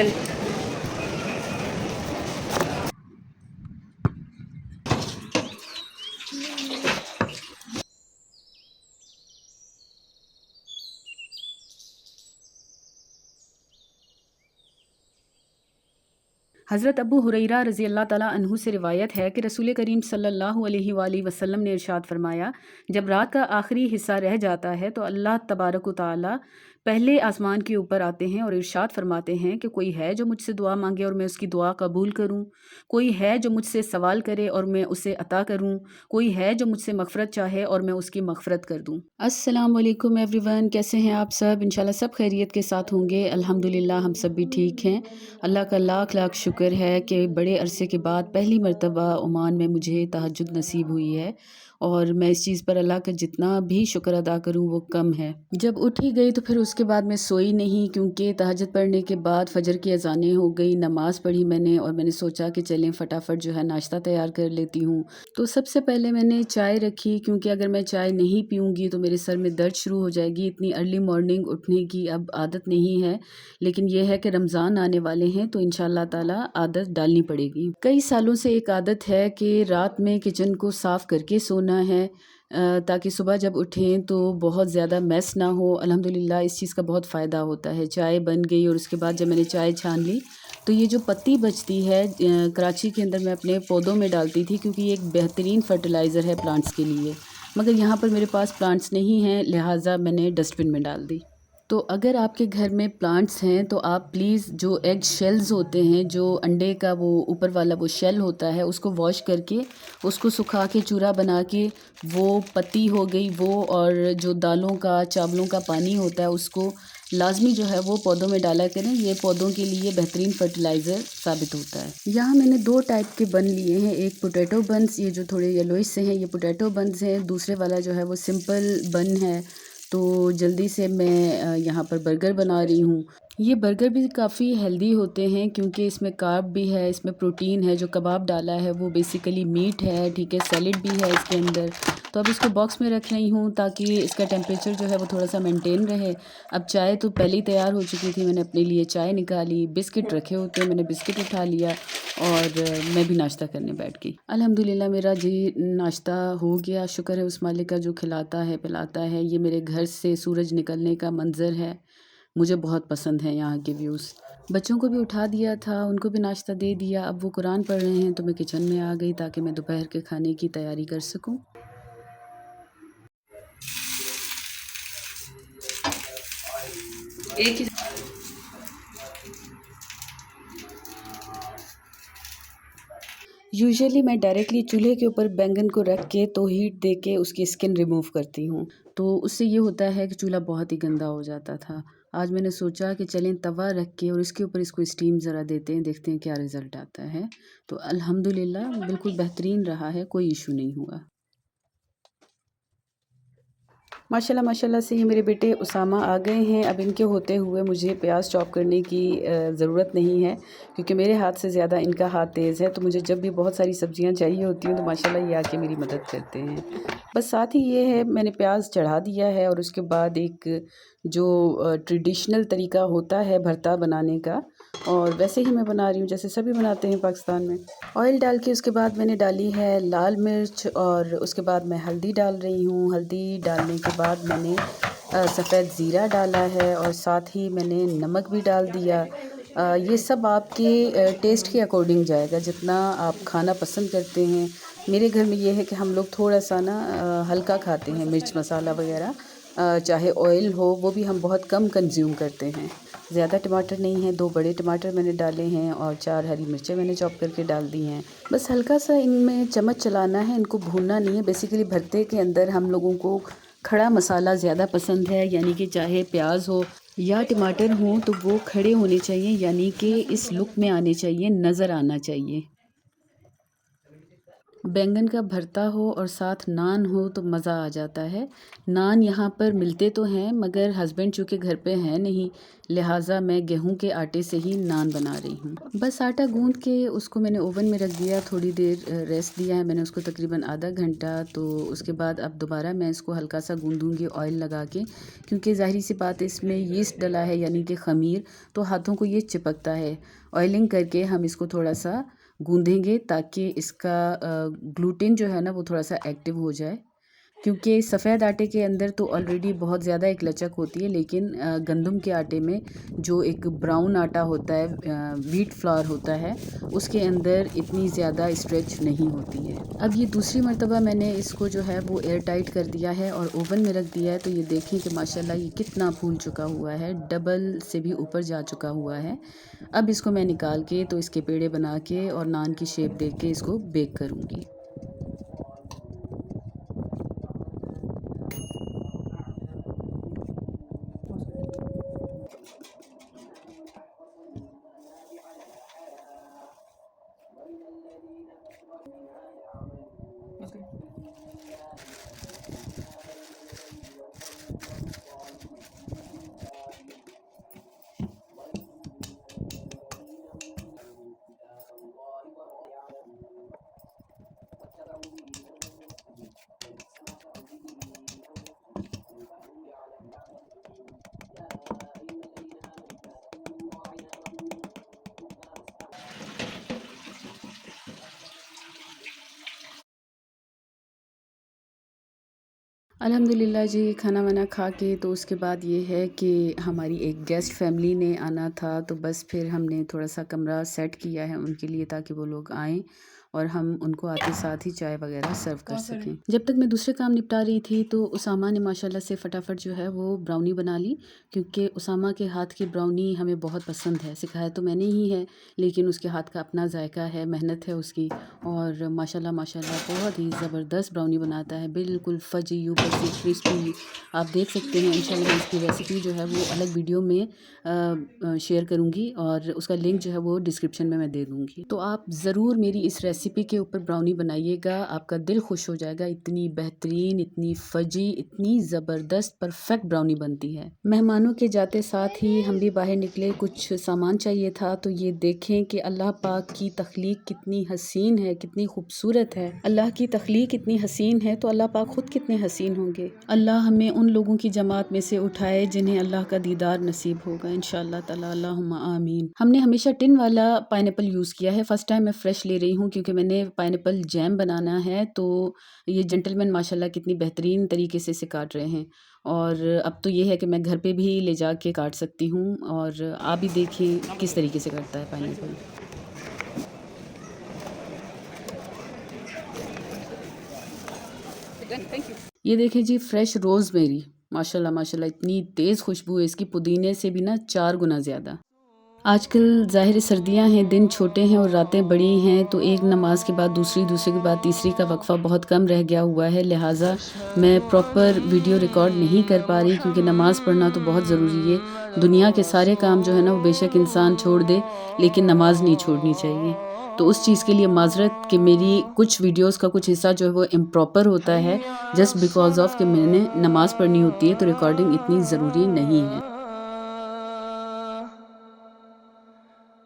हज़रत अबू हुरैरा रज़ी अल्लाह ताला अन्हु से रिवायत है कि रसूल करीम सल्लल्लाहु अलैहि वसल्लम ने इरशाद फरमाया, जब रात का आखिरी हिस्सा रह जाता है तो अल्लाह तबारक व तआला पहले आसमान के ऊपर आते हैं और इरशाद फरमाते हैं कि कोई है जो मुझसे दुआ मांगे और मैं उसकी दुआ कबूल करूं, कोई है जो मुझसे सवाल करे और मैं उसे अता करूं, कोई है जो मुझसे मग़फ़रत चाहे और मैं उसकी मग़फ़रत कर दूं। अस्सलाम वालेकुम एवरीवन, कैसे हैं आप सब? इंशाल्लाह सब खैरियत के साथ होंगे। अल्हम्दुलिल्लाह हम सब भी ठीक हैं। अल्लाह का लाख लाख शुक्र है कि बड़े अरसे के बाद पहली मर्तबा ओमान में मुझे तहज्जुद नसीब हुई है और मैं इस चीज़ पर अल्लाह का जितना भी शुक्र अदा करूं वो कम है। जब उठ ही गई तो फिर उसके बाद मैं सोई नहीं, क्योंकि तहज्जुद पढ़ने के बाद फ़जर की अज़ानें हो गई, नमाज़ पढ़ी मैंने और मैंने सोचा कि चलें फटाफट जो है नाश्ता तैयार कर लेती हूँ। तो सबसे पहले मैंने चाय रखी, क्योंकि अगर मैं चाय नहीं पीऊँगी तो मेरे सर में दर्द शुरू हो जाएगी। इतनी अर्ली मॉर्निंग उठने की अब आदत नहीं है, लेकिन यह है कि रमज़ान आने वाले हैं तो इंशाअल्लाह ताला आदत डालनी पड़ेगी। कई सालों से एक आदत है कि रात में किचन को साफ़ करके सोना है, ताकि सुबह जब उठें तो बहुत ज़्यादा मैस ना हो। अल्हम्दुलिल्लाह इस चीज़ का बहुत फ़ायदा होता है। चाय बन गई और उसके बाद जब मैंने चाय छान ली तो ये जो पत्ती बचती है कराची के अंदर मैं अपने पौधों में डालती थी, क्योंकि ये एक बेहतरीन फर्टिलाइज़र है प्लांट्स के लिए। मगर यहाँ पर मेरे पास प्लांट्स नहीं हैं, लिहाजा मैंने डस्टबिन में डाल दी। तो अगर आपके घर में प्लांट्स हैं तो आप प्लीज़ जो एग शेल्स होते हैं, जो अंडे का वो ऊपर वाला वो शेल होता है, उसको वॉश करके उसको सुखा के चूरा बना के वो पत्ती हो गई वो, और जो दालों का चावलों का पानी होता है उसको लाजमी जो है वो पौधों में डाला करें। ये पौधों के लिए बेहतरीन फर्टिलाइज़र साबित होता है। यहाँ मैंने दो टाइप के बन लिए हैं, एक पोटैटो बन्स, ये जो थोड़े येलोइश से हैं ये पोटैटो बन्स हैं, दूसरे वाला जो है वो सिंपल बन है। तो जल्दी से मैं यहाँ पर बर्गर बना रही हूँ। ये बर्गर भी काफ़ी हेल्दी होते हैं, क्योंकि इसमें कार्ब भी है, इसमें प्रोटीन है, जो कबाब डाला है वो बेसिकली मीट है, ठीक है, सैलेड भी है इसके अंदर। तो अब इसको बॉक्स में रख रही हूँ ताकि इसका टेम्परेचर जो है वो थोड़ा सा मेंटेन रहे। अब चाय तो पहले ही तैयार हो चुकी थी, मैंने अपने लिए चाय निकाली, बिस्किट रखे होते हैं मैंने बिस्किट उठा लिया और मैं भी नाश्ता करने बैठ गई। अल्हम्दुलिल्लाह मेरा जी नाश्ता हो गया, शुक्र है उस मालिक का जो खिलाता है पिलाता है। ये मेरे घर से सूरज निकलने का मंज़र है, मुझे बहुत पसंद है यहाँ के व्यूज़। बच्चों को भी उठा दिया था, उनको भी नाश्ता दे दिया, अब वो कुरान पढ़ रहे हैं तो मैं किचन में आ गई ताकि मैं दोपहर के खाने की तैयारी कर सकूँ। एक ही यूजुअली मैं डायरेक्टली चूल्हे के ऊपर बैंगन को रख के तो हीट दे के उसकी स्किन रिमूव करती हूँ, तो उससे ये होता है कि चूल्हा बहुत ही गंदा हो जाता था। आज मैंने सोचा कि चलें तवा रख के और इसके ऊपर इसको स्टीम ज़रा देते हैं, देखते हैं क्या रिज़ल्ट आता है। तो अल्हम्दुलिल्लाह बिल्कुल बेहतरीन रहा है, कोई इशू नहीं हुआ। माशाल्लाह माशाल्लाह से ये मेरे बेटे उसामा आ गए हैं। अब इनके होते हुए मुझे प्याज चॉप करने की ज़रूरत नहीं है, क्योंकि मेरे हाथ से ज़्यादा इनका हाथ तेज़ है। तो मुझे जब भी बहुत सारी सब्जियां चाहिए होती हैं तो माशाल्लाह ये आके मेरी मदद करते हैं। बस साथ ही ये है, मैंने प्याज चढ़ा दिया है और उसके बाद एक जो ट्रेडिशनल तरीका होता है भरता बनाने का, और वैसे ही मैं बना रही हूँ जैसे सभी बनाते हैं पाकिस्तान में। ऑयल डाल के उसके बाद मैंने डाली है लाल मिर्च और उसके बाद मैं हल्दी डाल रही हूँ। हल्दी डालने के बाद मैंने सफ़ेद ज़ीरा डाला है और साथ ही मैंने नमक भी डाल दिया। ये सब आपके टेस्ट के अकॉर्डिंग जाएगा, जितना आप खाना पसंद करते हैं। मेरे घर में ये है कि हम लोग थोड़ा सा ना हल्का खाते हैं, मिर्च मसाला वगैरह, चाहे ऑयल हो वो भी हम बहुत कम कंज्यूम करते हैं। ज़्यादा टमाटर नहीं है, 2 बड़े टमाटर मैंने डाले हैं और 4 हरी मिर्चें मैंने चॉप करके डाल दी हैं। बस हल्का सा इनमें चम्मच चलाना है, इनको भूनना नहीं है। बेसिकली भरते के अंदर हम लोगों को खड़ा मसाला ज़्यादा पसंद है, यानी कि चाहे प्याज हो या टमाटर हो तो वो खड़े होने चाहिए, यानी कि इस लुक में आने चाहिए, नज़र आना चाहिए। बैंगन का भरता हो और साथ नान हो तो मज़ा आ जाता है। नान यहाँ पर मिलते तो हैं मगर हस्बैंड चूँकि घर पे हैं नहीं, लिहाजा मैं गेहूं के आटे से ही नान बना रही हूँ। बस आटा गूंद के उसको मैंने ओवन में रख दिया, थोड़ी देर रेस्ट दिया है मैंने उसको तकरीबन आधा घंटा। तो उसके बाद अब दोबारा मैं इसको हल्का सा गूंदूंगी ऑयल लगा के, क्योंकि ज़ाहिर सी बात है इसमें यीस्ट डला है यानी कि ख़मीर, तो हाथों को ये चिपकता है। ऑयलिंग करके हम इसको थोड़ा सा गूंदेंगे ताकि इसका ग्लूटेन जो है ना वो थोड़ा सा एक्टिव हो जाए, क्योंकि सफ़ेद आटे के अंदर तो ऑलरेडी बहुत ज़्यादा एक लचक होती है, लेकिन गंदम के आटे में जो एक ब्राउन आटा होता है, व्हीट फ्लावर होता है, उसके अंदर इतनी ज़्यादा स्ट्रेच नहीं होती है। अब ये दूसरी मर्तबा मैंने इसको जो है वो एयर टाइट कर दिया है और ओवन में रख दिया है। तो ये देखें कि माशाल्लाह ये कितना फूल चुका हुआ है, डबल से भी ऊपर जा चुका हुआ है। अब इसको मैं निकाल के तो इसके पेड़े बना के और नान की शेप दे के इसको बेक करूँगी। अल्हम्दुलिल्लाह जी, खाना वाना खा के तो उसके बाद ये है कि हमारी एक गेस्ट फैमिली ने आना था, तो बस फिर हमने थोड़ा सा कमरा सेट किया है उनके लिए ताकि वो लोग आएँ और हम उनको आते साथ ही चाय वगैरह सर्व कर सकें। जब तक मैं दूसरे काम निपटा रही थी तो उसामा ने माशाल्लाह से फटाफट जो है वो ब्राउनी बना ली, क्योंकि उसामा के हाथ की ब्राउनी हमें बहुत पसंद है। सिखाया तो मैंने ही है, लेकिन उसके हाथ का अपना जायका है, मेहनत है उसकी, और माशाल्लाह माशाल्लाह बहुत ही ज़बरदस्त ब्राउनी बनाता है, बिल्कुल फजी ऊपर से क्रिस्पी। आप देख सकते हैं, इंशाल्लाह मैं इसकी रेसिपी जो है वो अलग वीडियो में शेयर करूँगी और उसका लिंक जो है वो डिस्क्रिप्शन में मैं दे दूँगी। तो आप ज़रूर मेरी इस रेसिपी के ऊपर ब्राउनी बनाइएगा, आपका दिल खुश हो जाएगा। इतनी बेहतरीन, इतनी फजी, इतनी ज़बरदस्त परफेक्ट ब्राउनी बनती है। मेहमानों के जाते साथ ही हम भी बाहर निकले, कुछ सामान चाहिए था। तो ये देखें कि अल्लाह पाक की तख्लीक कितनी हसीन है, कितनी खूबसूरत है। अल्लाह की तख्लीक इतनी हसीन है तो अल्लाह पाक खुद कितने हसीन होंगे। अल्लाह हमें उन लोगों की जमात में से उठाए जिन्हें अल्लाह का दीदार नसीब होगा इंशाअल्लाह ताला, अल्लाहुम्मा आमीन। हमने हमेशा टिन वाला पाइनएप्पल यूज़ किया है, फ़र्स्ट टाइम मैं फ़्रेश ले रही हूँ क्योंकि मैंने पाइनएप्पल जैम बनाना है। तो ये जेंटलमैन माशाल्लाह कितनी बेहतरीन तरीके से इसे काट रहे हैं, और अब तो ये है कि मैं घर पे भी ले जा के काट सकती हूँ। और आप भी देखें किस तरीके से कटता है पाइनएप्पल। ये देखिए जी, फ्रेश रोज़मेरी, माशाल्लाह माशाल्लाह इतनी तेज़ खुशबू है इसकी, पुदीने से भी ना 4 गुना ज़्यादा। आजकल ज़ाहिर सर्दियां हैं, दिन छोटे हैं और रातें बड़ी हैं, तो एक नमाज के बाद दूसरी, दूसरे के बाद तीसरी का वक्फ़ा बहुत कम रह गया हुआ है। लिहाजा मैं प्रॉपर वीडियो रिकॉर्ड नहीं कर पा रही, क्योंकि नमाज़ पढ़ना तो बहुत ज़रूरी है। दुनिया के सारे काम जो है ना वो बेशक इंसान छोड़ दे, लेकिन नमाज नहीं छोड़नी चाहिए। तो उस चीज़ के लिए माज़रत कि मेरी कुछ वीडियोस का कुछ हिस्सा जो है वो इम्प्रॉपर होता है, जस्ट बिकॉज़ ऑफ कि मैंने नमाज़ पढ़नी होती है, तो रिकॉर्डिंग इतनी ज़रूरी नहीं है।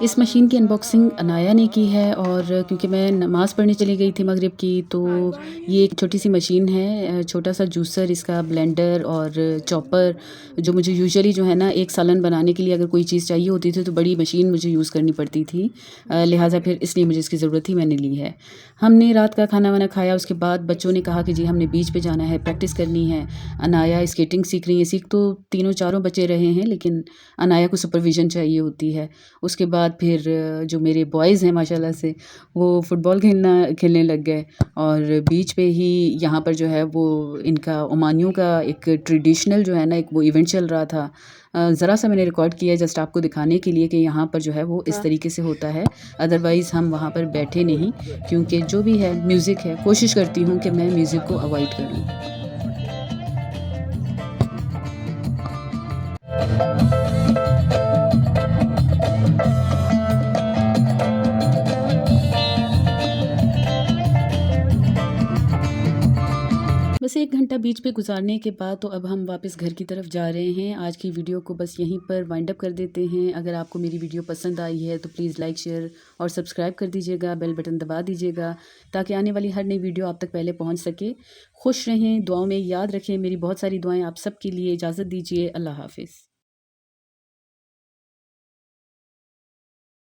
इस मशीन की अनबॉक्सिंग अनाया ने की है, और क्योंकि मैं नमाज़ पढ़ने चली गई थी मगरिब की, तो ये एक छोटी सी मशीन है, छोटा सा जूसर, इसका ब्लेंडर और चॉपर, जो मुझे यूजुअली जो है ना एक सालन बनाने के लिए अगर कोई चीज़ चाहिए होती थी तो बड़ी मशीन मुझे यूज़ करनी पड़ती थी, लिहाजा फिर इसलिए मुझे इसकी ज़रूरत थी, मैंने ली है। हमने रात का खाना वाना खाया, उसके बाद बच्चों ने कहा कि जी हमने बीच पे जाना है, प्रैक्टिस करनी है। अनाया स्केटिंग सीख रही है, सीख तो तीनों चारों बच्चे रहे हैं, लेकिन अनाया को सुपरविज़न चाहिए होती है। उसके बाद बाद फिर जो मेरे बॉयज़ हैं माशाल्लाह से वो फ़ुटबॉल खेलने लग गए और बीच पे ही यहाँ पर जो है वो इनका ओमानियों का एक ट्रेडिशनल जो है ना एक वो इवेंट चल रहा था। ज़रा सा मैंने रिकॉर्ड किया है जस्ट आपको दिखाने के लिए कि यहाँ पर जो है वो इस तरीके से होता है। अदरवाइज़ हम वहाँ पर बैठे नहीं, क्योंकि जो भी है म्यूज़िक है, कोशिश करती हूँ कि मैं म्यूज़िक को अवॉइड करूँ। बस 1 घंटा बीच पे गुज़ारने के बाद तो अब हम वापस घर की तरफ जा रहे हैं। आज की वीडियो को बस यहीं पर वाइंड अप कर देते हैं। अगर आपको मेरी वीडियो पसंद आई है तो प्लीज़ लाइक, शेयर और सब्सक्राइब कर दीजिएगा, बेल बटन दबा दीजिएगा ताकि आने वाली हर नई वीडियो आप तक पहले पहुंच सके। खुश रहें, दुआओं में याद रखें, मेरी बहुत सारी दुआएँ आप सब के लिए। इजाज़त दीजिए, अल्लाह हाफ़िज़।